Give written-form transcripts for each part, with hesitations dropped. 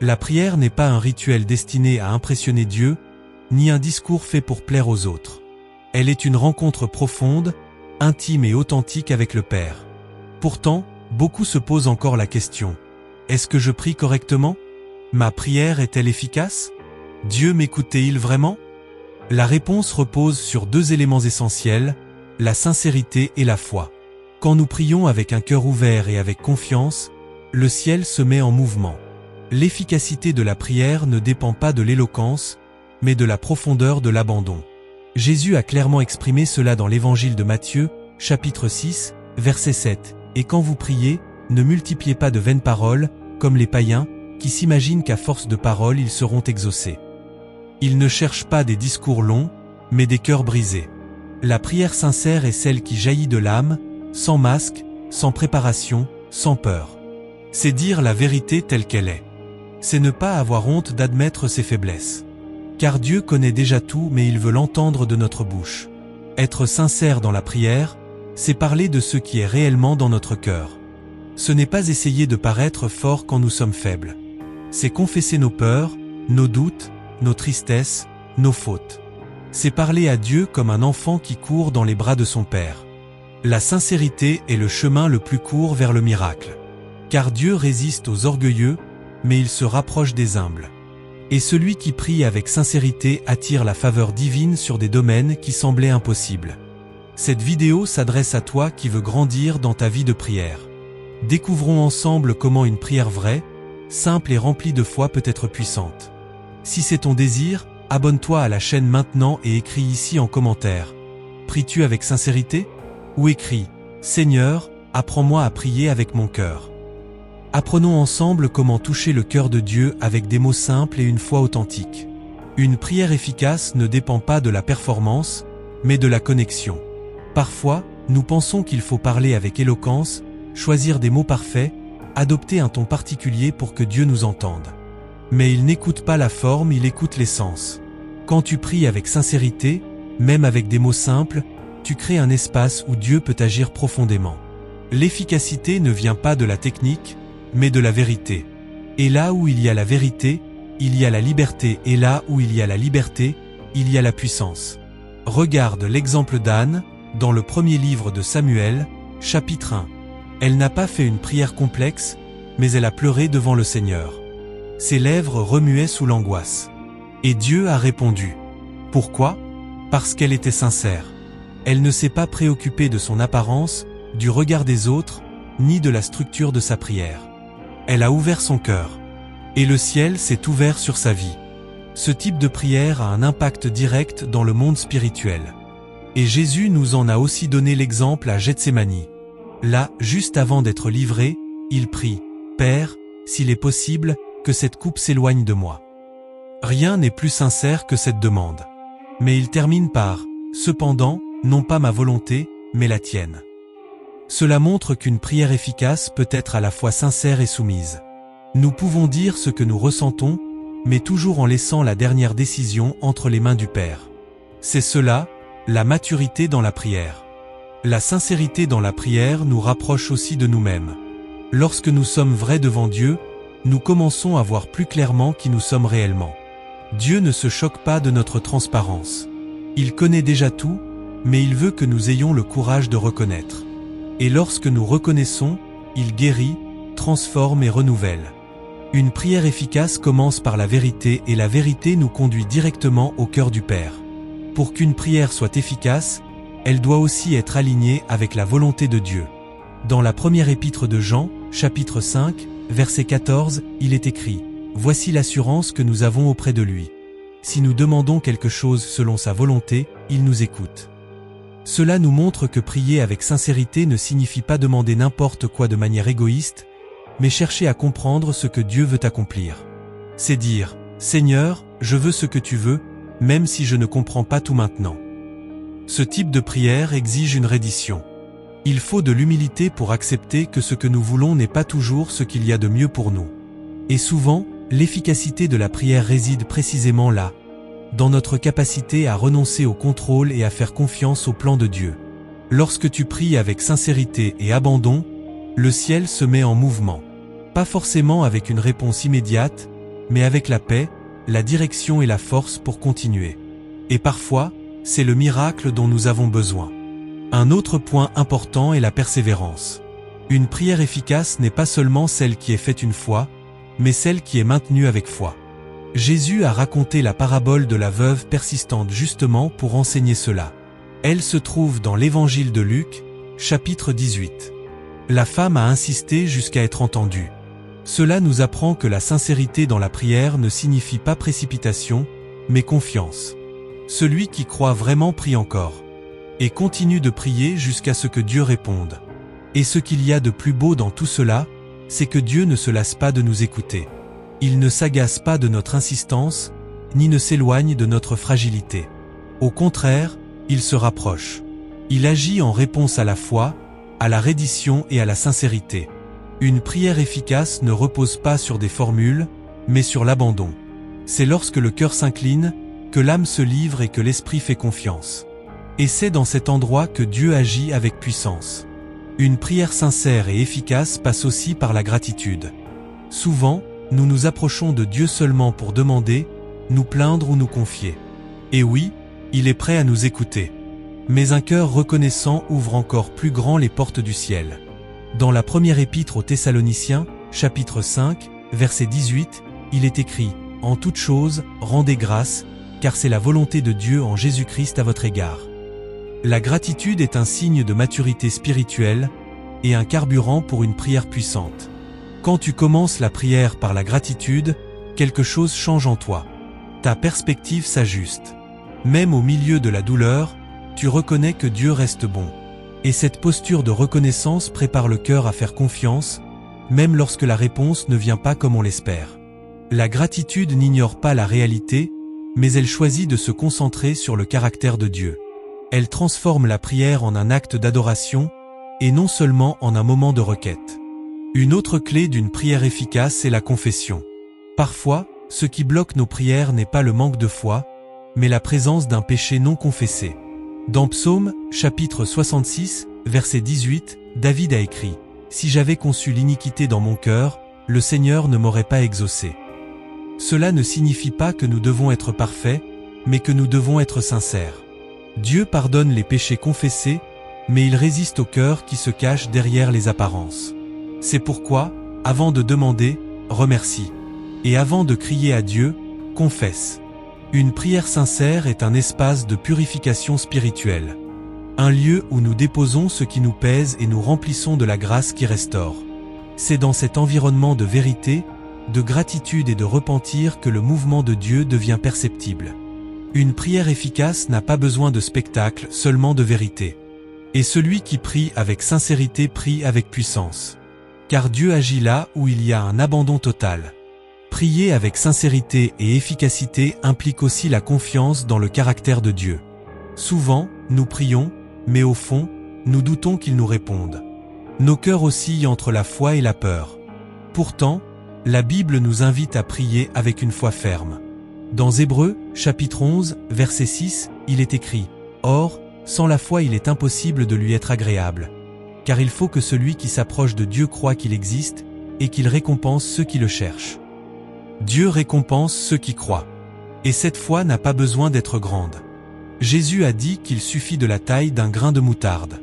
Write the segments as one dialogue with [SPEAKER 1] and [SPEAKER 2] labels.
[SPEAKER 1] La prière n'est pas un rituel destiné à impressionner Dieu, ni un discours fait pour plaire aux autres. Elle est une rencontre profonde, intime et authentique avec le Père. Pourtant, beaucoup se posent encore la question. Est-ce que je prie correctement? Ma prière est-elle efficace? Dieu m'écoute-t-il vraiment? La réponse repose sur deux éléments essentiels, la sincérité et la foi. Quand nous prions avec un cœur ouvert et avec confiance, le ciel se met en mouvement. L'efficacité de la prière ne dépend pas de l'éloquence, mais de la profondeur de l'abandon. Jésus a clairement exprimé cela dans l'évangile de Matthieu, chapitre 6, verset 7. Et quand vous priez, ne multipliez pas de vaines paroles, comme les païens, qui s'imaginent qu'à force de paroles ils seront exaucés. Ils ne cherchent pas des discours longs, mais des cœurs brisés. La prière sincère est celle qui jaillit de l'âme, sans masque, sans préparation, sans peur. C'est dire la vérité telle qu'elle est. C'est ne pas avoir honte d'admettre ses faiblesses. Car Dieu connaît déjà tout, mais il veut l'entendre de notre bouche. Être sincère dans la prière, c'est parler de ce qui est réellement dans notre cœur. Ce n'est pas essayer de paraître fort quand nous sommes faibles. C'est confesser nos peurs, nos doutes, nos tristesses, nos fautes. C'est parler à Dieu comme un enfant qui court dans les bras de son Père. La sincérité est le chemin le plus court vers le miracle. Car Dieu résiste aux orgueilleux, mais il se rapproche des humbles. Et celui qui prie avec sincérité attire la faveur divine sur des domaines qui semblaient impossibles. Cette vidéo s'adresse à toi qui veux grandir dans ta vie de prière. Découvrons ensemble comment une prière vraie, simple et remplie de foi peut être puissante. Si c'est ton désir, abonne-toi à la chaîne maintenant et écris ici en commentaire. Pries-tu avec sincérité? Ou écris « Seigneur, apprends-moi à prier avec mon cœur ». Apprenons ensemble comment toucher le cœur de Dieu avec des mots simples et une foi authentique. Une prière efficace ne dépend pas de la performance, mais de la connexion. Parfois, nous pensons qu'il faut parler avec éloquence, choisir des mots parfaits, adopter un ton particulier pour que Dieu nous entende. Mais il n'écoute pas la forme, il écoute l'essence. Quand tu pries avec sincérité, même avec des mots simples, tu crées un espace où Dieu peut agir profondément. L'efficacité ne vient pas de la technique, mais de la vérité. Et là où il y a la vérité, il y a la liberté, et là où il y a la liberté, il y a la puissance. Regarde l'exemple d'Anne, dans le premier livre de Samuel, chapitre 1. Elle n'a pas fait une prière complexe, mais elle a pleuré devant le Seigneur. Ses lèvres remuaient sous l'angoisse. Et Dieu a répondu. Pourquoi? Parce qu'elle était sincère. Elle ne s'est pas préoccupée de son apparence, du regard des autres, ni de la structure de sa prière. Elle a ouvert son cœur. Et le ciel s'est ouvert sur sa vie. Ce type de prière a un impact direct dans le monde spirituel. Et Jésus nous en a aussi donné l'exemple à Gethsémani. Là, juste avant d'être livré, il prie « Père, s'il est possible, que cette coupe s'éloigne de moi. » Rien n'est plus sincère que cette demande. Mais il termine par « Cependant, non pas ma volonté, mais la tienne. » Cela montre qu'une prière efficace peut être à la fois sincère et soumise. Nous pouvons dire ce que nous ressentons, mais toujours en laissant la dernière décision entre les mains du Père. C'est cela, la maturité dans la prière. La sincérité dans la prière nous rapproche aussi de nous-mêmes. Lorsque nous sommes vrais devant Dieu, nous commençons à voir plus clairement qui nous sommes réellement. Dieu ne se choque pas de notre transparence. Il connaît déjà tout, mais il veut que nous ayons le courage de reconnaître. Et lorsque nous reconnaissons, il guérit, transforme et renouvelle. Une prière efficace commence par la vérité et la vérité nous conduit directement au cœur du Père. Pour qu'une prière soit efficace, elle doit aussi être alignée avec la volonté de Dieu. Dans la première épître de Jean, chapitre 5, verset 14, il est écrit « Voici l'assurance que nous avons auprès de lui. Si nous demandons quelque chose selon sa volonté, il nous écoute. » Cela nous montre que prier avec sincérité ne signifie pas demander n'importe quoi de manière égoïste, mais chercher à comprendre ce que Dieu veut accomplir. C'est dire « Seigneur, je veux ce que tu veux, même si je ne comprends pas tout maintenant. » Ce type de prière exige une reddition. Il faut de l'humilité pour accepter que ce que nous voulons n'est pas toujours ce qu'il y a de mieux pour nous. Et souvent, l'efficacité de la prière réside précisément là, dans notre capacité à renoncer au contrôle et à faire confiance au plan de Dieu. Lorsque tu pries avec sincérité et abandon, le ciel se met en mouvement. Pas forcément avec une réponse immédiate, mais avec la paix, la direction et la force pour continuer. Et parfois, c'est le miracle dont nous avons besoin. Un autre point important est la persévérance. Une prière efficace n'est pas seulement celle qui est faite une fois, mais celle qui est maintenue avec foi. Jésus a raconté la parabole de la veuve persistante justement pour enseigner cela. Elle se trouve dans l'évangile de Luc, chapitre 18. La femme a insisté jusqu'à être entendue. Cela nous apprend que la sincérité dans la prière ne signifie pas précipitation, mais confiance. Celui qui croit vraiment prie encore. Et continue de prier jusqu'à ce que Dieu réponde. Et ce qu'il y a de plus beau dans tout cela, c'est que Dieu ne se lasse pas de nous écouter. Il ne s'agace pas de notre insistance, ni ne s'éloigne de notre fragilité. Au contraire, il se rapproche. Il agit en réponse à la foi, à la reddition et à la sincérité. Une prière efficace ne repose pas sur des formules, mais sur l'abandon. C'est lorsque le cœur s'incline, que l'âme se livre et que l'esprit fait confiance. Et c'est dans cet endroit que Dieu agit avec puissance. Une prière sincère et efficace passe aussi par la gratitude. Souvent, nous nous approchons de Dieu seulement pour demander, nous plaindre ou nous confier. Et oui, il est prêt à nous écouter. Mais un cœur reconnaissant ouvre encore plus grand les portes du ciel. Dans la première épître aux Thessaloniciens, chapitre 5, verset 18, il est écrit « En toutes choses, rendez grâce, car c'est la volonté de Dieu en Jésus-Christ à votre égard. » La gratitude est un signe de maturité spirituelle et un carburant pour une prière puissante. Quand tu commences la prière par la gratitude, quelque chose change en toi. Ta perspective s'ajuste. Même au milieu de la douleur, tu reconnais que Dieu reste bon. Et cette posture de reconnaissance prépare le cœur à faire confiance, même lorsque la réponse ne vient pas comme on l'espère. La gratitude n'ignore pas la réalité, mais elle choisit de se concentrer sur le caractère de Dieu. Elle transforme la prière en un acte d'adoration, et non seulement en un moment de requête. Une autre clé d'une prière efficace est la confession. Parfois, ce qui bloque nos prières n'est pas le manque de foi, mais la présence d'un péché non confessé. Dans Psaume, chapitre 66, verset 18, David a écrit « Si j'avais conçu l'iniquité dans mon cœur, le Seigneur ne m'aurait pas exaucé. » Cela ne signifie pas que nous devons être parfaits, mais que nous devons être sincères. Dieu pardonne les péchés confessés, mais il résiste au cœur qui se cache derrière les apparences. C'est pourquoi, avant de demander, remercie. Et avant de crier à Dieu, confesse. Une prière sincère est un espace de purification spirituelle. Un lieu où nous déposons ce qui nous pèse et nous remplissons de la grâce qui restaure. C'est dans cet environnement de vérité, de gratitude et de repentir que le mouvement de Dieu devient perceptible. Une prière efficace n'a pas besoin de spectacle, seulement de vérité. Et celui qui prie avec sincérité prie avec puissance. Car Dieu agit là où il y a un abandon total. Prier avec sincérité et efficacité implique aussi la confiance dans le caractère de Dieu. Souvent, nous prions, mais au fond, nous doutons qu'il nous réponde. Nos cœurs oscillent entre la foi et la peur. Pourtant, la Bible nous invite à prier avec une foi ferme. Dans Hébreux, chapitre 11, verset 6, il est écrit « Or, sans la foi il est impossible de lui être agréable. Car il faut que celui qui s'approche de Dieu croie qu'il existe, et qu'il récompense ceux qui le cherchent. » Dieu récompense ceux qui croient. Et cette foi n'a pas besoin d'être grande. Jésus a dit qu'il suffit de la taille d'un grain de moutarde.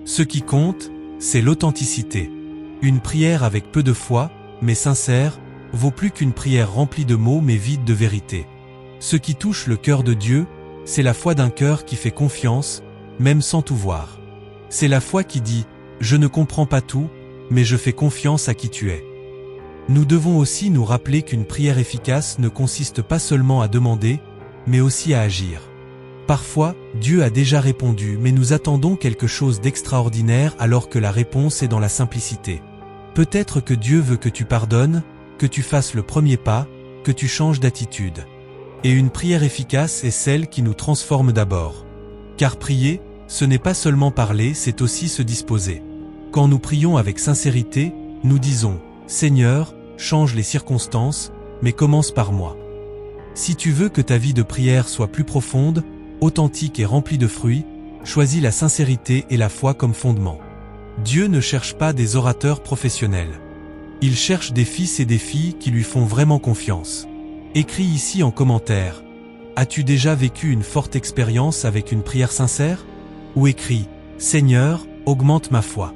[SPEAKER 1] Ce qui compte, c'est l'authenticité. Une prière avec peu de foi, mais sincère, vaut plus qu'une prière remplie de mots mais vide de vérité. Ce qui touche le cœur de Dieu, c'est la foi d'un cœur qui fait confiance, même sans tout voir. C'est la foi qui dit « Je ne comprends pas tout, mais je fais confiance à qui tu es ». Nous devons aussi nous rappeler qu'une prière efficace ne consiste pas seulement à demander, mais aussi à agir. Parfois, Dieu a déjà répondu, mais nous attendons quelque chose d'extraordinaire alors que la réponse est dans la simplicité. Peut-être que Dieu veut que tu pardonnes, que tu fasses le premier pas, que tu changes d'attitude. Et une prière efficace est celle qui nous transforme d'abord. Car prier, ce n'est pas seulement parler, c'est aussi se disposer. Quand nous prions avec sincérité, nous disons « Seigneur, change les circonstances, mais commence par moi. » Si tu veux que ta vie de prière soit plus profonde, authentique et remplie de fruits, choisis la sincérité et la foi comme fondement. Dieu ne cherche pas des orateurs professionnels. Il cherche des fils et des filles qui lui font vraiment confiance. Écris ici en commentaire. As-tu déjà vécu une forte expérience avec une prière sincère? Ou écris « Seigneur, augmente ma foi ».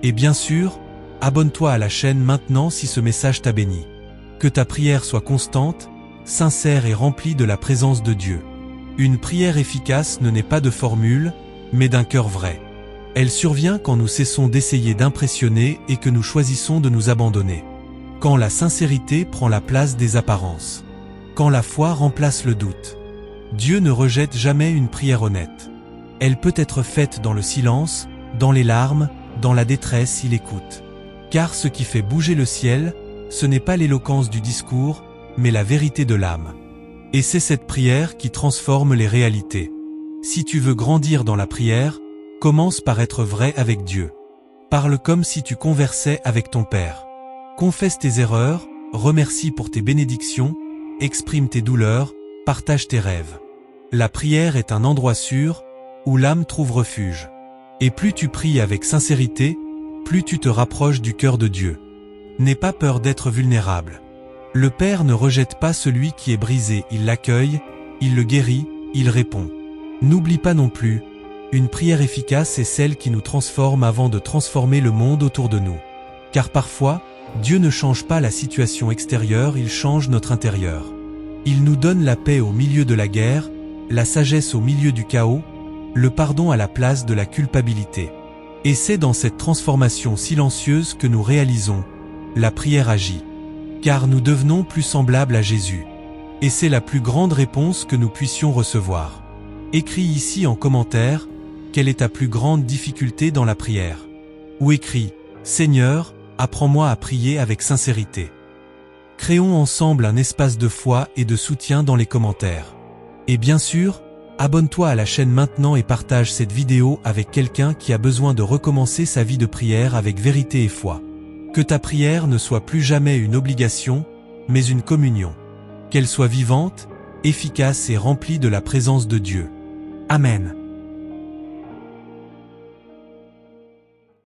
[SPEAKER 1] Et bien sûr, abonne-toi à la chaîne maintenant si ce message t'a béni. Que ta prière soit constante, sincère et remplie de la présence de Dieu. Une prière efficace ne naît pas de formule, mais d'un cœur vrai. Elle survient quand nous cessons d'essayer d'impressionner et que nous choisissons de nous abandonner. Quand la sincérité prend la place des apparences. Quand la foi remplace le doute. Dieu ne rejette jamais une prière honnête. Elle peut être faite dans le silence, dans les larmes, dans la détresse, il écoute. Car ce qui fait bouger le ciel, ce n'est pas l'éloquence du discours, mais la vérité de l'âme. Et c'est cette prière qui transforme les réalités. Si tu veux grandir dans la prière, commence par être vrai avec Dieu. Parle comme si tu conversais avec ton Père. Confesse tes erreurs, remercie pour tes bénédictions, exprime tes douleurs, partage tes rêves. La prière est un endroit sûr, où l'âme trouve refuge. Et plus tu pries avec sincérité, plus tu te rapproches du cœur de Dieu. N'aie pas peur d'être vulnérable. Le Père ne rejette pas celui qui est brisé, il l'accueille, il le guérit, il répond. N'oublie pas non plus, une prière efficace est celle qui nous transforme avant de transformer le monde autour de nous. Car parfois, Dieu ne change pas la situation extérieure, il change notre intérieur. Il nous donne la paix au milieu de la guerre, la sagesse au milieu du chaos, le pardon à la place de la culpabilité. Et c'est dans cette transformation silencieuse que nous réalisons, la prière agit. Car nous devenons plus semblables à Jésus. Et c'est la plus grande réponse que nous puissions recevoir. Écris ici en commentaire, quelle est ta plus grande difficulté dans la prière? Ou écris, Seigneur, apprends-moi à prier avec sincérité. Créons ensemble un espace de foi et de soutien dans les commentaires. Et bien sûr, abonne-toi à la chaîne maintenant et partage cette vidéo avec quelqu'un qui a besoin de recommencer sa vie de prière avec vérité et foi. Que ta prière ne soit plus jamais une obligation, mais une communion. Qu'elle soit vivante, efficace et remplie de la présence de Dieu. Amen.